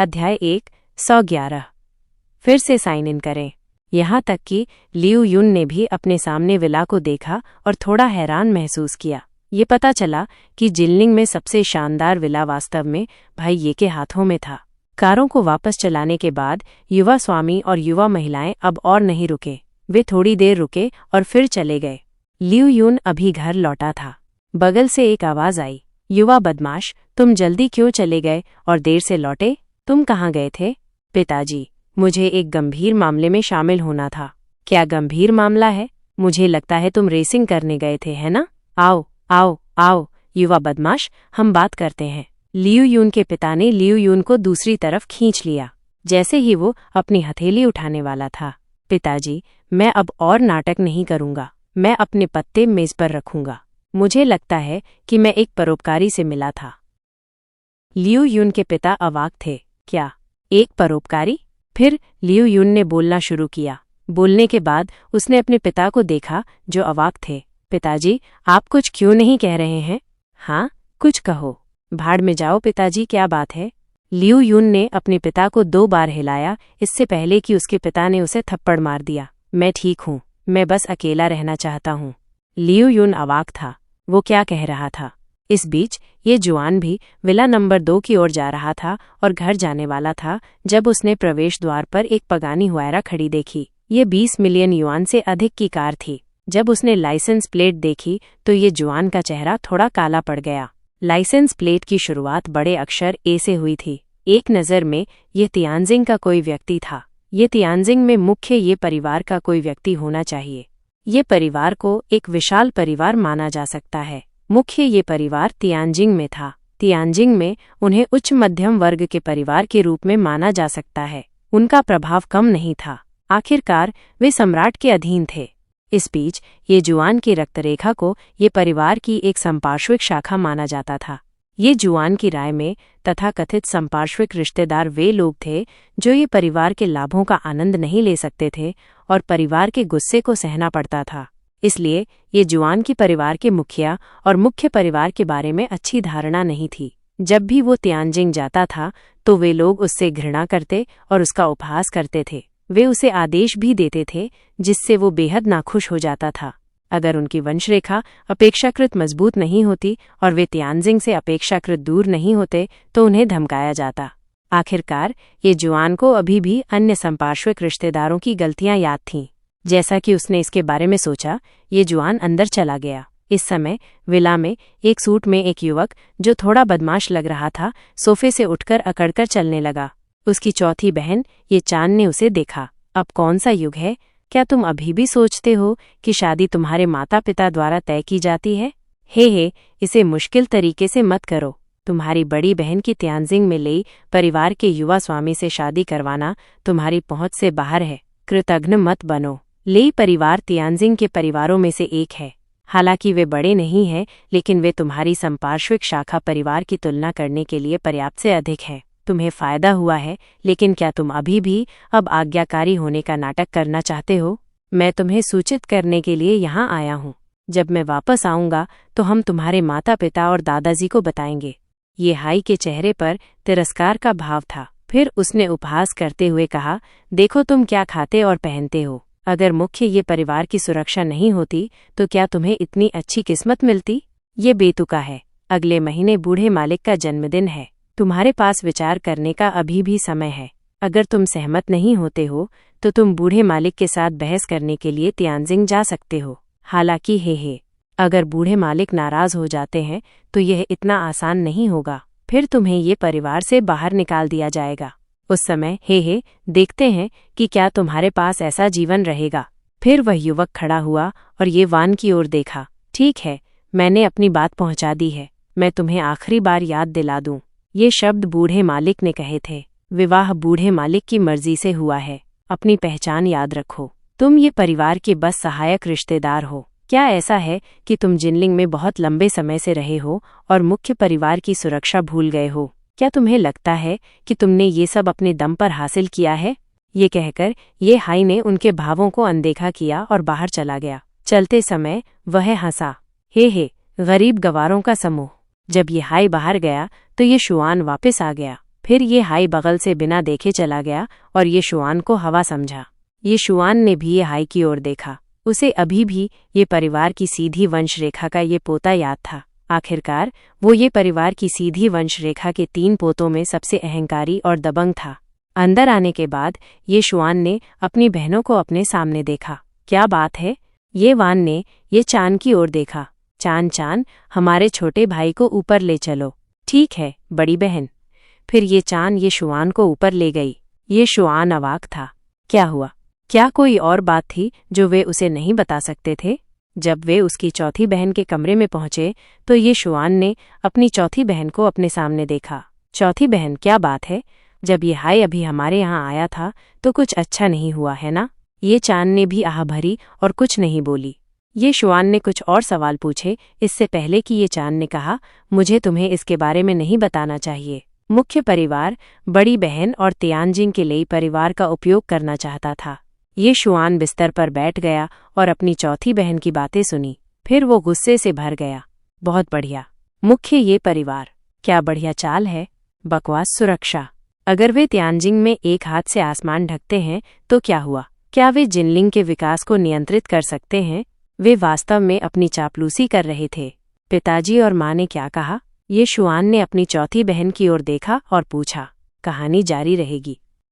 अध्याय 111। फिर से साइन इन करें। यहाँ तक कि लियू युन ने भी अपने सामने विला को देखा और थोड़ा हैरान महसूस किया। ये पता चला कि जिनलिंग में सबसे शानदार विला वास्तव में भाई ये के हाथों में था। कारों को वापस चलाने के बाद युवा स्वामी और युवा महिलाएं अब और नहीं रुके। वे थोड़ी देर रुके और फिर चले गए। लियू युन अभी घर लौटा था। बगल से एक आवाज आई, युवा बदमाश, तुम जल्दी क्यों चले गए और देर से लौटे? तुम कहाँ गए थे? पिताजी, मुझे एक गंभीर मामले में शामिल होना था। क्या गंभीर मामला है? मुझे लगता है तुम रेसिंग करने गए थे, है ना? आओ आओ आओ युवा बदमाश, हम बात करते हैं। लियू युन के पिता ने लियू युन को दूसरी तरफ खींच लिया। जैसे ही वो अपनी हथेली उठाने वाला था, पिताजी, मैं अब और नाटक नहीं करूंगा। मैं अपने पत्ते मेज पर रखूंगा। मुझे लगता है कि मैं एक परोपकारी से मिला था। लियू युन के पिता अवाक थे। क्या एक परोपकारी? फिर लियू युन ने बोलना शुरू किया। बोलने के बाद उसने अपने पिता को देखा जो अवाक थे। पिताजी, आप कुछ क्यों नहीं कह रहे हैं? हाँ, कुछ कहो। भाड़ में जाओ पिताजी, क्या बात है? लियू युन ने अपने पिता को 2 बार हिलाया, इससे पहले कि उसके पिता ने उसे थप्पड़ मार दिया। मैं ठीक हूँ, मैं बस अकेला रहना चाहता हूँ। लियू युन अवाक था। वो क्या कह रहा था? इस बीच ये जुआन भी विला नंबर 2 की ओर जा रहा था और घर जाने वाला था जब उसने प्रवेश द्वार पर एक पगानी हुआयरा खड़ी देखी। ये 20 मिलियन युआन से अधिक की कार थी। जब उसने लाइसेंस प्लेट देखी तो ये जुआन का चेहरा थोड़ा काला पड़ गया। लाइसेंस प्लेट की शुरुआत बड़े अक्षर ए से हुई थी। एक नज़र में ये तियानजिंग का कोई व्यक्ति था। ये तियानजिंग में मुख्य ये परिवार का कोई व्यक्ति होना चाहिए। ये परिवार को एक विशाल परिवार माना जा सकता है। मुख्य ये परिवार तियानजिंग में था। तियानजिंग में उन्हें उच्च मध्यम वर्ग के परिवार के रूप में माना जा सकता है। उनका प्रभाव कम नहीं था। आखिरकार वे सम्राट के अधीन थे। इस बीच ये जुआन की रक्तरेखा को ये परिवार की एक संपार्श्विक शाखा माना जाता था। ये जुआन की राय में तथाकथित संपार्श्विक रिश्तेदार वे लोग थे जो ये परिवार के लाभों का आनंद नहीं ले सकते थे और परिवार के गुस्से को सहना पड़ता था। इसलिए ये जुआन की परिवार के मुखिया और मुख्य परिवार के बारे में अच्छी धारणा नहीं थी। जब भी वो तियानजिंग जाता था तो वे लोग उससे घृणा करते और उसका उपहास करते थे। वे उसे आदेश भी देते थे जिससे वो बेहद नाखुश हो जाता था। अगर उनकी वंशरेखा अपेक्षाकृत मजबूत नहीं होती और वे तियानजिंग से अपेक्षाकृत दूर नहीं होते तो उन्हें धमकाया जाता। आखिरकार ये जुआन को अभी भी अन्य संपार्श्विक रिश्तेदारों की गलतियां याद थीं। जैसा कि उसने इसके बारे में सोचा, ये जुआन अंदर चला गया। इस समय विला में एक सूट में एक युवक जो थोड़ा बदमाश लग रहा था सोफे से उठकर अकड़कर चलने लगा। उसकी चौथी बहन ये चांद ने उसे देखा। अब कौन सा युग है? क्या तुम अभी भी सोचते हो कि शादी तुम्हारे माता पिता द्वारा तय की जाती है? हे, इसे मुश्किल तरीके से मत करो। तुम्हारी बड़ी बहन की तियानजिंग में लेई परिवार के युवा स्वामी से शादी करवाना तुम्हारी पहुंच से बाहर है। कृतघ्न मत बनो। लेई परिवार तियानजिंग के परिवारों में से एक है। हालांकि वे बड़े नहीं हैं, लेकिन वे तुम्हारी संपार्श्विक शाखा परिवार की तुलना करने के लिए पर्याप्त से अधिक है। तुम्हें फायदा हुआ है, लेकिन क्या तुम अभी भी अब आज्ञाकारी होने का नाटक करना चाहते हो? मैं तुम्हें सूचित करने के लिए यहाँ आया हूँ। जब मैं वापस आऊँगा तो हम तुम्हारे माता पिता और दादाजी को बताएंगे। ये हाई के चेहरे पर तिरस्कार का भाव था। फिर उसने उपहास करते हुए कहा, देखो तुम क्या खाते और पहनते हो। अगर मुख्य ये परिवार की सुरक्षा नहीं होती तो क्या तुम्हें इतनी अच्छी किस्मत मिलती? ये बेतुका है। अगले महीने बूढ़े मालिक का जन्मदिन है। तुम्हारे पास विचार करने का अभी भी समय है। अगर तुम सहमत नहीं होते हो तो तुम बूढ़े मालिक के साथ बहस करने के लिए तियानजिंग जा सकते हो। हालांकि हे, अगर बूढ़े मालिक नाराज हो जाते हैं तो यह इतना आसान नहीं होगा। फिर तुम्हें ये परिवार से बाहर निकाल दिया जाएगा। उस समय हे, देखते हैं कि क्या तुम्हारे पास ऐसा जीवन रहेगा। फिर वह युवक खड़ा हुआ और ये वान की ओर देखा। ठीक है, मैंने अपनी बात पहुंचा दी है। मैं तुम्हें आखिरी बार याद दिला दूं। ये शब्द बूढ़े मालिक ने कहे थे। विवाह बूढ़े मालिक की मर्जी से हुआ है। अपनी पहचान याद रखो। तुम ये परिवार के बस सहायक रिश्तेदार हो। क्या ऐसा है कि तुम जिनलिंग में बहुत लंबे समय से रहे हो और मुख्य परिवार की सुरक्षा भूल गए हो? क्या तुम्हें लगता है कि तुमने ये सब अपने दम पर हासिल किया है? ये कहकर ये हाई ने उनके भावों को अनदेखा किया और बाहर चला गया। चलते समय वह हंसा। हे, गरीब गवारों का समूह। जब ये हाई बाहर गया तो ये शुआन वापस आ गया। फिर ये हाई बगल से बिना देखे चला गया और ये शुआन को हवा समझा। ये शुआन ने भी ये हाई की ओर देखा। उसे अभी भी ये परिवार की सीधी वंश रेखा का ये पोता याद था। आखिरकार वो ये परिवार की सीधी वंश रेखा के 3 पोतों में सबसे अहंकारी और दबंग था। अंदर आने के बाद ये शुआन ने अपनी बहनों को अपने सामने देखा। क्या बात है? ये वान ने ये चान की ओर देखा। चान चान, हमारे छोटे भाई को ऊपर ले चलो। ठीक है बड़ी बहन। फिर ये चान ये शुआन को ऊपर ले गई। ये शुआन अवाक था। क्या हुआ? क्या कोई और बात थी जो वे उसे नहीं बता सकते थे? जब वे उसकी चौथी बहन के कमरे में पहुंचे तो ये शुआन ने अपनी चौथी बहन को अपने सामने देखा। चौथी बहन, क्या बात है? जब ये हाय अभी हमारे यहाँ आया था तो कुछ अच्छा नहीं हुआ है ना? ये चान ने भी आह भरी और कुछ नहीं बोली। ये शुआन ने कुछ और सवाल पूछे इससे पहले कि ये चान ने कहा, मुझे तुम्हें इसके बारे में नहीं बताना चाहिए। मुख्य परिवार बड़ी बहन और तियानजिंग के लिए परिवार का उपयोग करना चाहता था। ये शुआन बिस्तर पर बैठ गया और अपनी चौथी बहन की बातें सुनी। फिर वो गुस्से से भर गया। बहुत बढ़िया, मुख्य ये परिवार, क्या बढ़िया चाल है। बकवास सुरक्षा। अगर वे तियानजिंग में एक हाथ से आसमान ढकते हैं तो क्या हुआ? क्या वे जिनलिंग के विकास को नियंत्रित कर सकते हैं? वे वास्तव में अपनी चापलूसी कर रहे थे। पिताजी और माँ ने क्या कहा? ये शुआन ने अपनी चौथी बहन की ओर देखा और पूछा। कहानी जारी रहेगी।